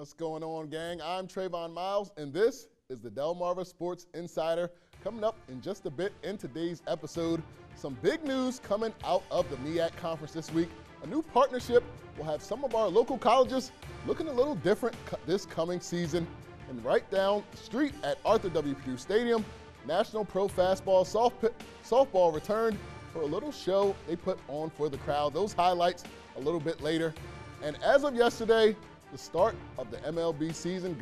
What's going on, gang? I'm Trayvon Miles, and this is the Delmarva Sports Insider. Coming up in just a bit in today's episode, some big news coming out of the MEAC Conference this week. A new partnership will have some of our local colleges looking a little different this coming season. And right down the street at Arthur W. Purdue Stadium, National Pro Fastball Softball returned for a little show they put on for the crowd. Those highlights a little bit later. And as of yesterday, the start of the MLB season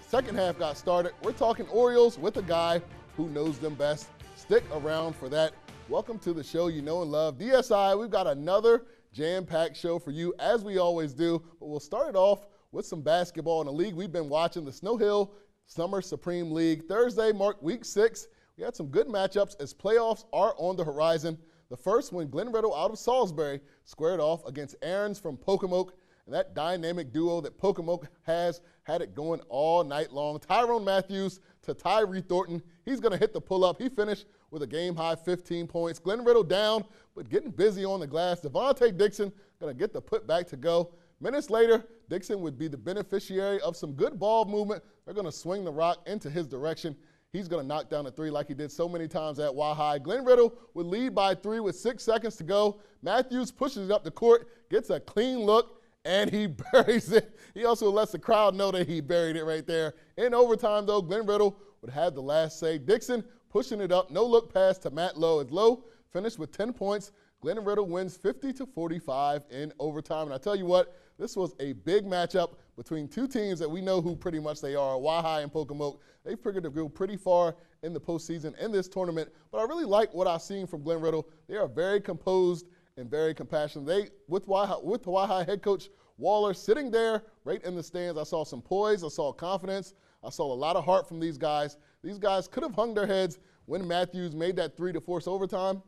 second half got started. We're talking Orioles with a guy who knows them best. Stick around for that. Welcome to the show you know and love, DSI. We've got another jam-packed show for you, as we always do. But we'll start it off with some basketball in the league. We've been watching the Snow Hill Summer Supreme League. Thursday marked week 6. We had some good matchups as playoffs are on the horizon. The first when Glen Riddle out of Salisbury squared off against Aarons from Pocomoke. And that dynamic duo that Pocomoke has had it going all night long. Tyrone Matthews to Tyree Thornton. He's going to hit the pull-up. He finished with a game-high 15 points. Glen Riddle down, but getting busy on the glass. Devontae Dixon going to get the putback to go. Minutes later, Dixon would be the beneficiary of some good ball movement. They're going to swing the rock into his direction. He's going to knock down a three like he did so many times at Wahai. Glen Riddle would lead by 3 with 6 seconds to go. Matthews pushes it up the court, gets a clean look, and he buries it. He also lets the crowd know that he buried it right there. In overtime, though, Glen Riddle would have the last say. Dixon pushing it up, no look pass to Matt Lowe. As Lowe finished with 10 points, Glen Riddle wins 50-45 in overtime. And I tell you what, this was a big matchup between two teams that we know who pretty much they are, Wahai and Pocomoke. They figured to go pretty far in the postseason in this tournament. But I really like what I've seen from Glen Riddle. They are very composed and very compassionate. With Wahai head coach Waller sitting there right in the stands, I saw some poise, I saw confidence, I saw a lot of heart from these guys. These guys could have hung their heads when Matthews made that 3 to force overtime,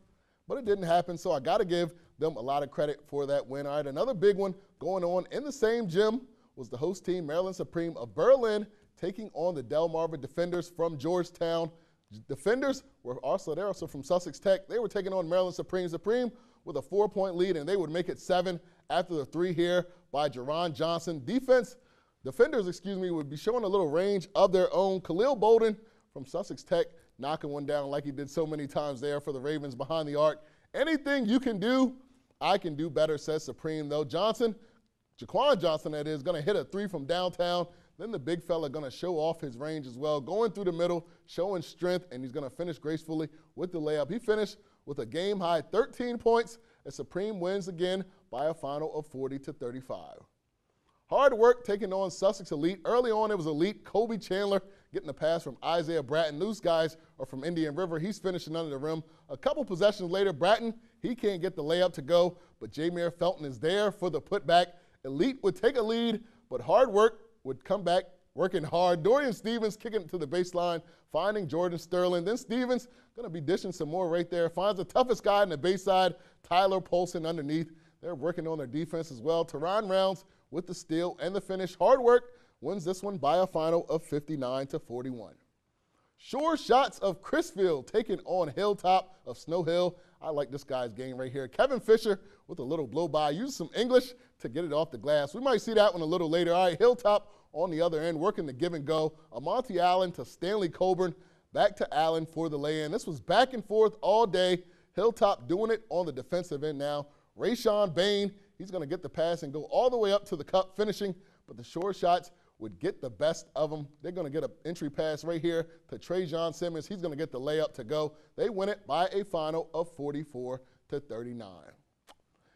but it didn't happen, so I got to give them a lot of credit for that win. All right, another big one going on in the same gym was the host team, Maryland Supreme of Berlin, taking on the Delmarva Defenders from Georgetown. Defenders were also from Sussex Tech. They were taking on Maryland Supreme. Supreme with a 4-point lead, and they would make it 7 after the 3 here by Jerron Johnson. Defenders, would be showing a little range of their own. Khalil Bolden from Sussex Tech knocking one down like he did so many times there for the Ravens behind the arc. Anything you can do, I can do better, says Supreme, though. Jaquan Johnson, that is, going to hit a 3 from downtown. Then the big fella going to show off his range as well, going through the middle, showing strength, and he's going to finish gracefully with the layup. He finished with a game-high 13 points, as Supreme wins again by a final of 40-35. Hard work taking on Sussex Elite. Early on, it was Elite. Kobe Chandler getting a pass from Isaiah Bratton. Those guys are from Indian River. He's finishing under the rim. A couple possessions later, Bratton, he can't get the layup to go, but Jameer Felton is there for the putback. Elite would take a lead, but hard work would come back working hard. Dorian Stevens kicking it to the baseline, finding Jordan Sterling. Then Stevens going to be dishing some more right there. Finds the toughest guy in the baseline, Tyler Polson underneath. They're working on their defense as well. Teron Rounds with the steal and the finish. Hard work wins this one by a final of 59-41. Sure shots of Chrisfield taking on Hilltop of Snow Hill. I like this guy's game right here. Kevin Fisher with a little blow-by. Use some English to get it off the glass. We might see that one a little later. All right, Hilltop on the other end, working the give and go. Amonte Allen to Stanley Coburn. Back to Allen for the lay-in. This was back and forth all day. Hilltop doing it on the defensive end now. Rayshawn Bain, he's going to get the pass and go all the way up to the cup, finishing. But the short shots would get the best of them. They're going to get an entry pass right here to Trajan Simmons. He's going to get the layup to go. They win it by a final of 44-39.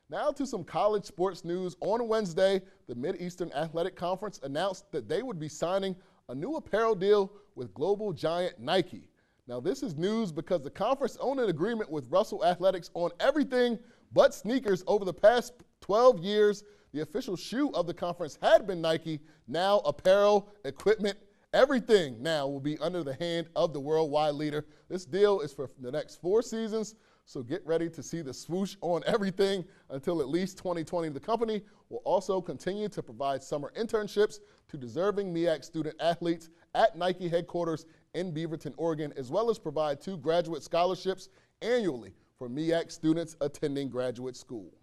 Now to some college sports news. On Wednesday, the Mid-Eastern Athletic Conference announced that they would be signing a new apparel deal with global giant Nike. Now this is news because the conference owned an agreement with Russell Athletics on everything but sneakers over the past 12 years. The official shoe of the conference had been Nike. Now apparel, equipment, everything now will be under the hand of the worldwide leader. This deal is for the next 4 seasons, so get ready to see the swoosh on everything until at least 2020. The company will also continue to provide summer internships to deserving MEAC student athletes at Nike headquarters in Beaverton, Oregon, as well as provide 2 graduate scholarships annually for MEAC students attending graduate school.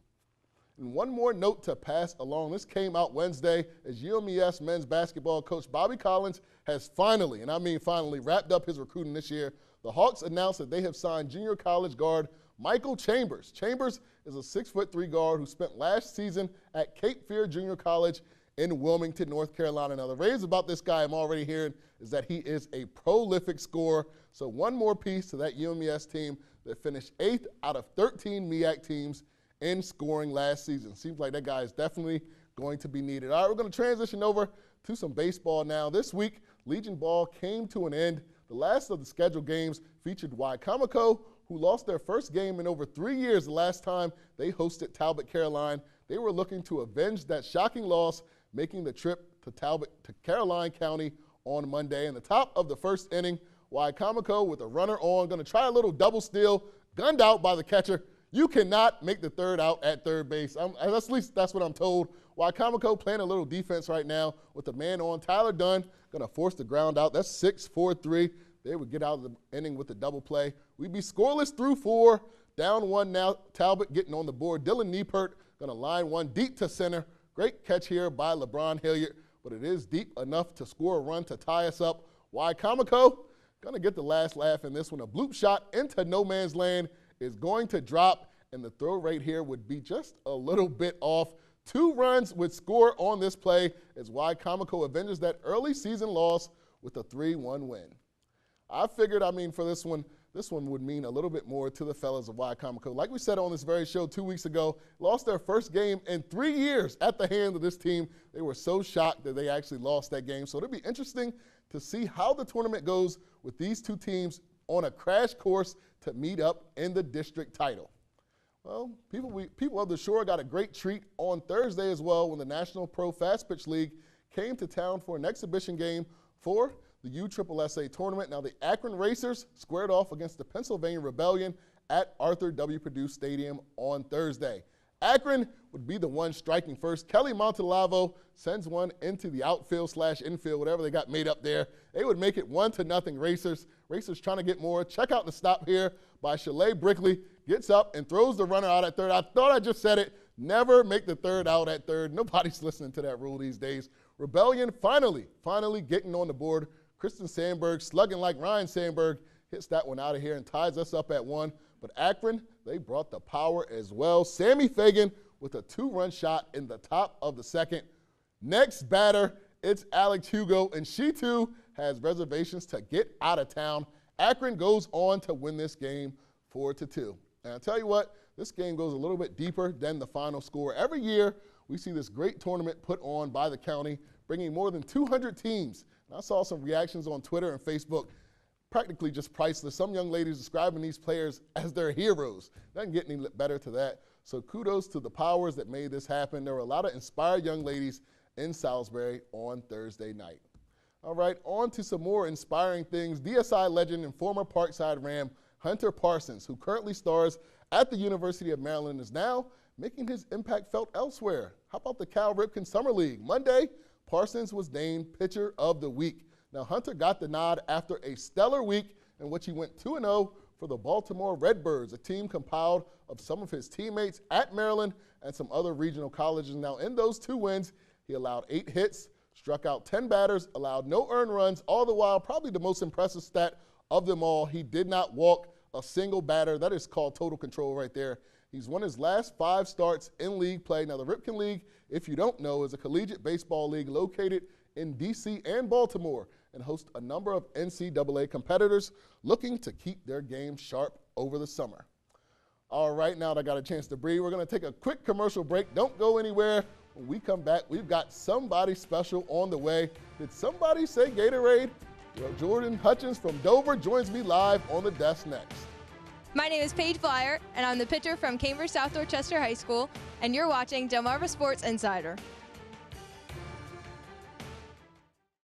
And one more note to pass along. This came out Wednesday as UMES men's basketball coach Bobby Collins has finally, and I mean finally, wrapped up his recruiting this year. The Hawks announced that they have signed junior college guard Michael Chambers. Chambers is a 6'3" guard who spent last season at Cape Fear Junior College in Wilmington, North Carolina. Now, the raves about this guy I'm already hearing is that he is a prolific scorer. So one more piece to that UMES team that finished 8th out of 13 MEAC teams in scoring last season. Seems like that guy is definitely going to be needed. All right, we're going to transition over to some baseball now. This week, Legion Ball came to an end. The last of the scheduled games featured Wycomico, who lost their first game in over 3 years the last time they hosted Talbot Caroline. They were looking to avenge that shocking loss, making the trip to Caroline County on Monday. In the top of the first inning, Wycomico with a runner on, going to try a little double steal, gunned out by the catcher. You cannot make the third out at third base. At least that's what I'm told. Wycomico playing a little defense right now with the man on. Tyler Dunn going to force the ground out. That's 6-4-3. They would get out of the inning with a double play. We'd be scoreless through 4. Down 1 now. Talbot getting on the board. Dylan Niepert going to line one deep to center. Great catch here by LeBron Hilliard, but it is deep enough to score a run to tie us up. Wycomico going to get the last laugh in this one. A bloop shot into no man's land is going to drop, and the throw rate here would be just a little bit off. 2 runs would score on this play as Wycomico avenges that early season loss with a 3-1 win. I figured, for this one would mean a little bit more to the fellas of Wycomico. Like we said on this very show 2 weeks ago, lost their first game in 3 years at the hands of this team. They were so shocked that they actually lost that game. So it'll be interesting to see how the tournament goes with these two teams on a crash course to meet up in the district title. Well, people of the Shore got a great treat on Thursday as well when the National Pro Fast Pitch League came to town for an exhibition game for the USSSA tournament. Now, the Akron Racers squared off against the Pennsylvania Rebellion at Arthur W. Purdue Stadium on Thursday. Akron would be the one striking first. Kelly Montalavo sends one into the outfield/infield, whatever they got made up there. They would make it 1-0 Racers. Racers trying to get more. Check out the stop here by Shalay Brickley. Gets up and throws the runner out at third. I thought I just said it. Never make the third out at third. Nobody's listening to that rule these days. Rebellion finally getting on the board. Kristen Sandberg, slugging like Ryan Sandberg, hits that one out of here and ties us up at 1. But Akron, they brought the power as well. Sammy Fagan with a 2-run shot in the top of the second. Next batter, it's Alex Hugo, and she too has reservations to get out of town. Akron goes on to win this game 4-2. And I'll tell you what, this game goes a little bit deeper than the final score. Every year, we see this great tournament put on by the county, bringing more than 200 teams. And I saw some reactions on Twitter and Facebook, practically just priceless. Some young ladies describing these players as their heroes. Doesn't get any better to that. So kudos to the powers that made this happen. There were a lot of inspired young ladies in Salisbury on Thursday night. All right, on to some more inspiring things. DSI legend and former Parkside Ram Hunter Parsons, who currently stars at the University of Maryland, is now making his impact felt elsewhere. How about the Cal Ripken Summer League? Monday, Parsons was named Pitcher of the Week. Now, Hunter got the nod after a stellar week in which he went 2-0 for the Baltimore Redbirds, a team compiled of some of his teammates at Maryland and some other regional colleges. Now, in those 2 wins, he allowed 8 hits, struck out 10 batters, allowed no earned runs, all the while, probably the most impressive stat of them all, he did not walk a single batter. That is called total control right there. He's won his last 5 starts in league play. Now, the Ripken League, if you don't know, is a collegiate baseball league located in D.C. and Baltimore and hosts a number of NCAA competitors looking to keep their game sharp over the summer. All right, now that I got a chance to breathe, we're going to take a quick commercial break. Don't go anywhere. When we come back, we've got somebody special on the way. Did somebody say Gatorade? Well, Jordan Hutchins from Dover joins me live on the desk next. My name is Paige Flyer, and I'm the pitcher from Cambridge South Dorchester High School, and you're watching Delmarva Sports Insider.